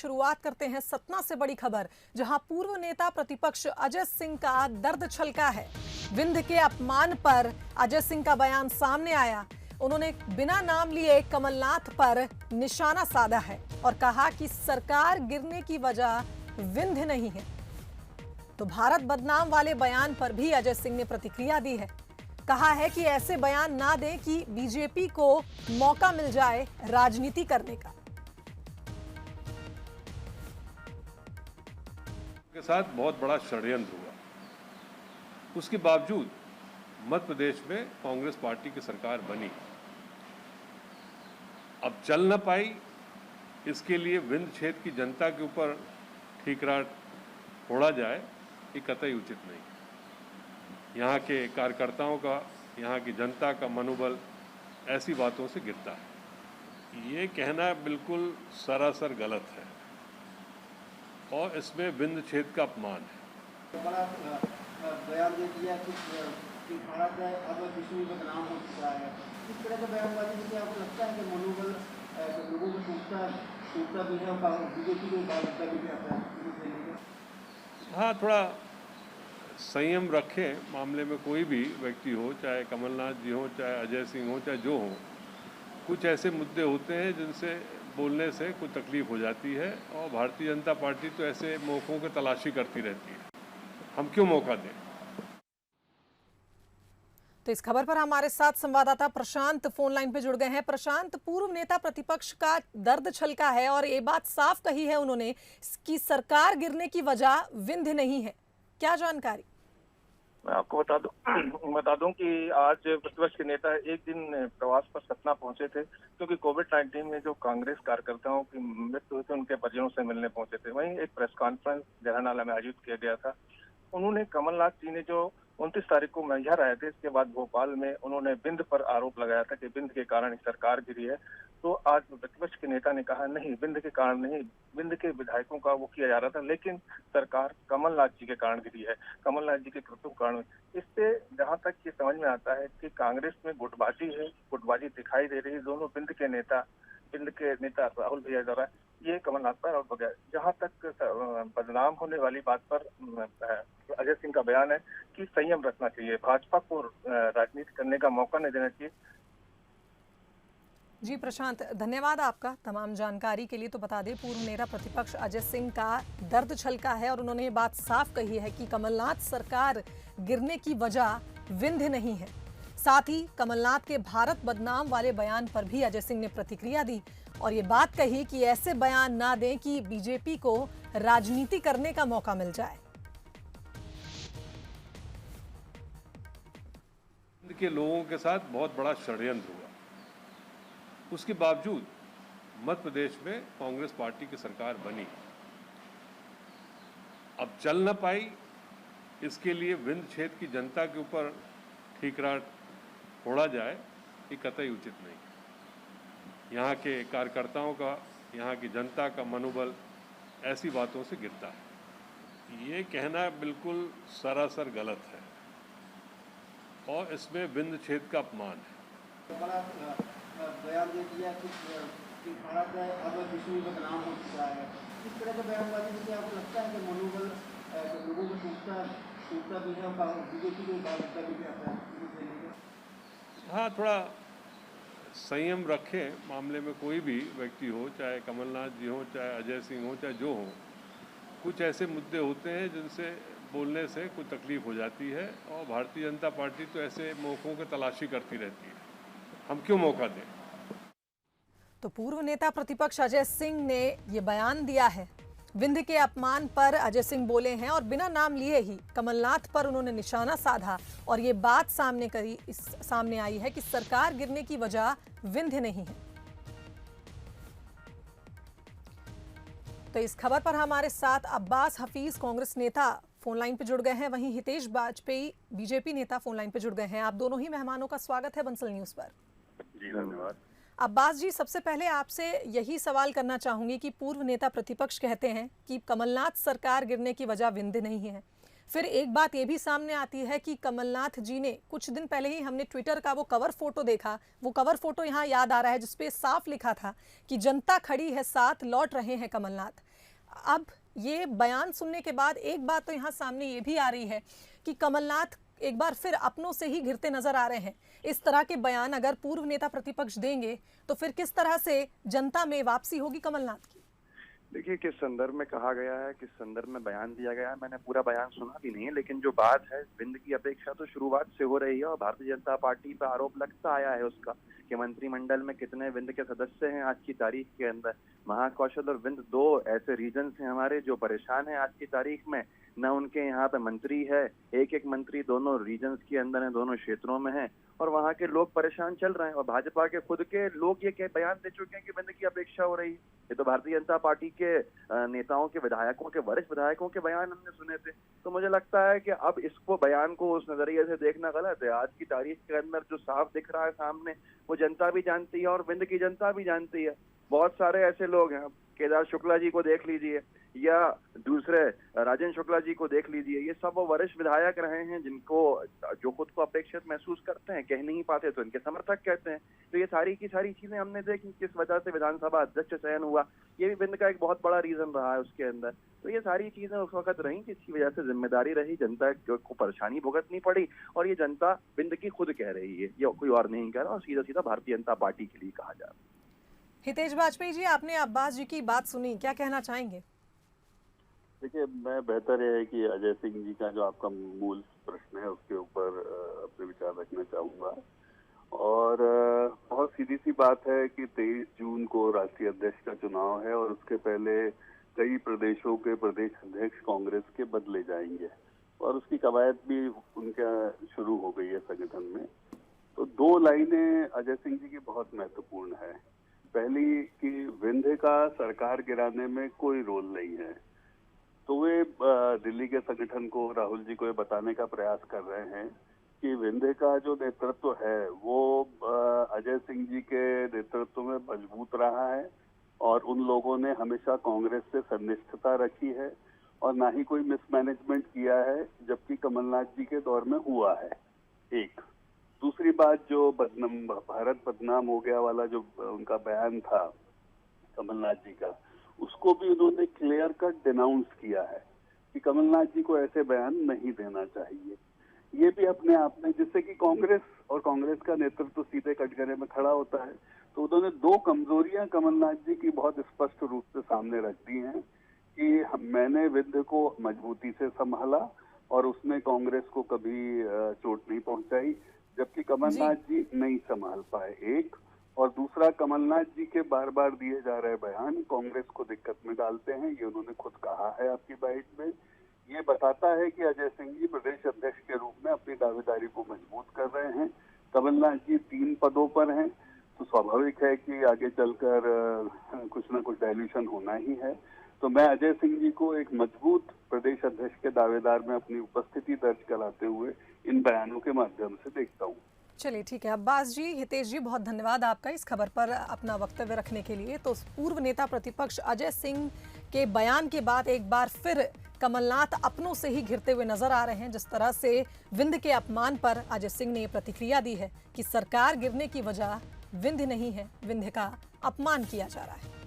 शुरुआत करते हैं सतना से बड़ी खबर, जहां पूर्व नेता प्रतिपक्ष अजय सिंह का दर्द छलका है। विंध्य के अपमान पर अजय सिंह का बयान सामने आया। उन्होंने बिना नाम लिए कमलनाथ पर निशाना साधा है और कहा कि सरकार गिरने की वजह विंध्य नहीं है। तो भारत बदनाम वाले बयान पर भी अजय सिंह ने प्रतिक्रिया दी है। कहा है कि ऐसे बयान ना दें कि बीजेपी को मौका मिल जाए राजनीति करने का। के साथ बहुत बड़ा षड्यंत्र हुआ। उसके बावजूद मध्य प्रदेश में कांग्रेस पार्टी की सरकार बनी। अब चल न पाई, इसके लिए विंध्य क्षेत्र की जनता के ऊपर ठीकरा फोड़ा जाए, ये कतई उचित नहीं। यहाँ के कार्यकर्ताओं का, यहाँ की जनता का मनोबल ऐसी बातों से गिरता है। ये कहना बिल्कुल सरासर गलत है और इसमें विंध्य क्षेत्र का अपमान है। बड़ा बयान दे दिया कि भारत अब विश्व में बदनाम हो चुका है। इस तरह का बयानबाजी से आपको लगता है कि मनोबल लोगों को टूटता भी है और बीजेपी को बाधा भी आता है? हाँ, थोड़ा संयम रखें। मामले में कोई भी व्यक्ति हो, चाहे कमलनाथ जी हो, चाहे अजय सिंह हो, चाहे जो हो, कुछ ऐसे मुद्दे होते हैं जिनसे बोलने से कुछ तकलीफ हो जाती है और भारतीय जनता पार्टी तो ऐसे मौकों की तलाशी करती रहती है। हम क्यों मौका दें? तो इस खबर पर हमारे साथ संवाददाता प्रशांत फोन लाइन पे जुड़ गए हैं। प्रशांत, पूर्व नेता प्रतिपक्ष का दर्द छलका है और ये बात साफ कही है उन्होंने कि सरकार गिरने की वजह विंध्य नहीं है। क्या जानकारी? मैं आपको बता दूं कि आज प्रतिपक्ष के नेता एक दिन प्रवास पर सतना पहुंचे थे, क्योंकि कोविड-19 में जो कांग्रेस कार्यकर्ताओं की मृत्यु हुई थी उनके परिजनों से मिलने पहुंचे थे। वहीं एक प्रेस कॉन्फ्रेंस जयहरनाला में आयोजित किया गया था। उन्होंने कमलनाथ जी ने जो 29 तारीख को मैहर आए थे, इसके बाद भोपाल में उन्होंने विंध्य पर आरोप लगाया था कि विंध्य के कारण सरकार गिरी है। तो आज प्रतिपक्ष के नेता ने कहा नहीं, विंध्य के कारण नहीं, विंध्य के विधायकों का वो किया जा रहा था, लेकिन सरकार कमलनाथ जी के कारण गिरी है, कमलनाथ जी के कृत्यों के कारण। इससे जहां तक ये समझ में आता है कि कांग्रेस में गुटबाजी है, गुटबाजी दिखाई दे रही है। दोनों विंध्य के नेता राहुल भैया द्वारा ये कमलनाथ पर और वगैरह। जहां तक बदनाम होने वाली बात पर अजय सिंह का बयान है कि संयम रखना चाहिए, भाजपा को राजनीति करने का मौका नहीं देना चाहिए। जी प्रशांत, धन्यवाद आपका तमाम जानकारी के लिए। तो बता दें, पूर्व नेता प्रतिपक्ष अजय सिंह का दर्द छलका है और उन्होंने ये बात साफ कही है कि कमलनाथ सरकार गिरने की वजह विंध्य नहीं है। साथ ही कमलनाथ के भारत बदनाम वाले बयान पर भी अजय सिंह ने प्रतिक्रिया दी और ये बात कही कि ऐसे बयान ना दें कि बीजेपी को राजनीति करने का मौका मिल जाए। के लोगों के साथ बहुत बड़ा षड्यंत्र हुआ। उसके बावजूद मध्य प्रदेश में कांग्रेस पार्टी की सरकार बनी। अब चल न पाई, इसके लिए विंध्य क्षेत्र की जनता के ऊपर ठीकरा फोड़ा जाए, ये कतई उचित नहीं। यहाँ के कार्यकर्ताओं का, यहाँ की जनता का मनोबल ऐसी बातों से गिरता है। ये कहना बिल्कुल सरासर गलत है और इसमें विंध्य क्षेत्र का अपमान है। बड़ा बयान दे दिया कि भारत अब विश्व में बदनाम हो चुका है। इस तरह का बयानबाजी से आपको लगता है कि मनोबल लोगों को टूटता भी है और बीजेपी को बाधा भी आता है? हाँ, थोड़ा संयम रखें। मामले में कोई भी व्यक्ति हो, चाहे कमलनाथ जी हो, चाहे अजय सिंह हो, चाहे जो हो, कुछ ऐसे मुद्दे होते हैं जिनसे बोलने से कुछ तकलीफ हो जाती है और भारतीय जनता पार्टी तो ऐसे मौकों की तलाशी करती रहती है। हम क्यों मौका दें? तो पूर्व नेता प्रतिपक्ष अजय सिंह ने ये बयान दिया है। विंध्य के अपमान पर अजय सिंह बोले हैं और बिना नाम लिए ही कमलनाथ पर उन्होंने निशाना साधा और ये बात सामने आई है कि सरकार गिरने की वजह विंध्य नहीं है। तो इस खबर पर हमारे साथ अब्बास हफीज कांग्रेस नेता फोन लाइन पे जुड़ गए हैं, वहीं हितेश वाजपेयी बीजेपी नेता फोन लाइन पे जुड़ गए हैं। आप दोनों ही मेहमानों का स्वागत है बंसल न्यूज पर। जी धन्यवाद। अब्बास जी, सबसे पहले आपसे यही सवाल करना चाहूंगी कि पूर्व नेता प्रतिपक्ष कहते हैं कि कमलनाथ सरकार गिरने की वजह विंध्य नहीं है। फिर एक बात ये भी सामने आती है कि कमलनाथ जी ने कुछ दिन पहले ही हमने ट्विटर का वो कवर फोटो देखा, वो कवर फोटो यहाँ याद आ रहा है जिसपे साफ लिखा था कि जनता खड़ी है साथ, लौट रहे हैं कमलनाथ। अब ये बयान सुनने के बाद एक बात तो यहाँ सामने ये भी आ रही है कि कमलनाथ एक बार फिर अपनों से ही घिरते नजर आ रहे हैं। इस तरह के बयान अगर पूर्व नेता प्रतिपक्ष देंगे तो फिर किस तरह से जनता में वापसी होगी कमलनाथ की? देखिए, किस संदर्भ में कहा गया है, किस संदर्भ में बयान दिया गया है, मैंने पूरा बयान सुना भी नहीं है, लेकिन जो बात है विंद की अपेक्षा तो शुरुआत से हो रही है और भारतीय जनता पार्टी पर आरोप लगता आया है उसका कि मंत्रिमंडल में कितने विंद के सदस्य हैं आज की तारीख के अंदर। महाकौशल और विंद दो ऐसे रीजन्स हैं हमारे जो परेशान हैं आज की तारीख में। न उनके यहाँ पे मंत्री है, एक एक मंत्री दोनों रीजन्स के अंदर है, दोनों क्षेत्रों में है और वहाँ के लोग परेशान चल रहे हैं। और भाजपा के खुद के लोग ये बयान दे चुके हैं कि विंद की अपेक्षा हो रही है। ये तो भारतीय जनता पार्टी के नेताओं के, विधायकों के, वरिष्ठ विधायकों के बयान हमने सुने थे। तो मुझे लगता है कि अब इसको बयान को उस नजरिए से देखना गलत है। आज की तारीख के अंदर जो साफ दिख रहा है सामने, वो जनता भी जानती है और विंद की जनता भी जानती है। बहुत सारे ऐसे लोग हैं, केदार शुक्ला जी को देख लीजिए या दूसरे राजेंद्र शुक्ला जी को देख लीजिए, ये सब वो वरिष्ठ विधायक रहे हैं जिनको, जो खुद को अपेक्षित महसूस करते हैं, कह नहीं पाते तो इनके समर्थक कहते हैं। तो ये सारी की सारी चीजें हमने देखी, किस वजह से विधानसभा अध्यक्ष चयन हुआ, ये भी विंद का एक बहुत बड़ा रीजन रहा है उसके अंदर। तो ये सारी चीजें उस वक्त रही जिसकी वजह से जिम्मेदारी रही, जनता को परेशानी भुगतनी पड़ी और ये जनता विंद की खुद कह रही है, ये कोई और नहीं कह रहा और सीधा सीधा भारतीय जनता पार्टी के लिए कहा जा रहा है। हितेश वाजपेयी जी, आपने अब्बास जी की बात सुनी, क्या कहना चाहेंगे? देखिए, मैं बेहतर है कि अजय सिंह जी का जो आपका मूल प्रश्न है उसके ऊपर अपने विचार रखना चाहूँगा। और बहुत सीधी सी बात है कि 23 जून को राष्ट्रीय अध्यक्ष का चुनाव है और उसके पहले कई प्रदेशों के प्रदेश अध्यक्ष कांग्रेस के बदले जाएंगे और उसकी कवायद भी उनका शुरू हो गई है संगठन में। तो दो लाइनें अजय सिंह जी की बहुत महत्वपूर्ण है। पहली कि विंद का सरकार गिराने में कोई रोल नहीं है, तो वे दिल्ली के संगठन को, राहुल जी को ये बताने का प्रयास कर रहे हैं कि विंद का जो नेतृत्व है वो अजय सिंह जी के नेतृत्व में मजबूत रहा है और उन लोगों ने हमेशा कांग्रेस से सन्निष्ठता रखी है और ना ही कोई मिसमैनेजमेंट किया है, जबकि कमलनाथ जी के दौर में हुआ है। एक दूसरी बात, जो भारत बदनाम हो गया वाला जो उनका बयान था कमलनाथ जी का, उसको भी उन्होंने क्लियर कट डिनाउंस किया है कि कमलनाथ जी को ऐसे बयान नहीं देना चाहिए। ये भी अपने आप में, जिससे कि कांग्रेस और कांग्रेस का नेतृत्व सीधे कटघरे में खड़ा होता है। तो उन्होंने दो कमजोरियां कमलनाथ जी की बहुत स्पष्ट रूप से सामने रख दी हैं कि मैंने विंद को मजबूती से संभाला और उसने कांग्रेस को कभी चोट नहीं पहुंचाई, जबकि कमलनाथ जी नहीं संभाल पाए। एक और दूसरा, कमलनाथ जी के बार बार दिए जा रहे बयान कांग्रेस को दिक्कत में डालते हैं, ये उन्होंने खुद कहा है आपकी बाइट में। ये बताता है कि अजय सिंह जी प्रदेश अध्यक्ष के रूप में अपनी दावेदारी को मजबूत कर रहे हैं। कमलनाथ जी 3 पदों पर हैं, तो स्वाभाविक है कि आगे चलकर कुछ न कुछ डायल्यूशन होना ही है। तो मैं अजय सिंह जी को एक मजबूत प्रदेश अध्यक्ष के दावेदार में अपनी उपस्थिति दर्ज कराते हुए इन बयानों के माध्यम से देखता हूँ। चलिए ठीक है अब्बास जी, हितेश जी, बहुत धन्यवाद आपका इस खबर पर अपना वक्तव्य रखने के लिए। तो पूर्व नेता प्रतिपक्ष अजय सिंह के बयान के बाद एक बार फिर कमलनाथ अपनों से ही घिरते हुए नजर आ रहे हैं। जिस तरह से विंद के अपमान पर अजय सिंह ने प्रतिक्रिया दी है कि सरकार गिरने की वजह विंद नहीं है, विंद का अपमान किया जा रहा है।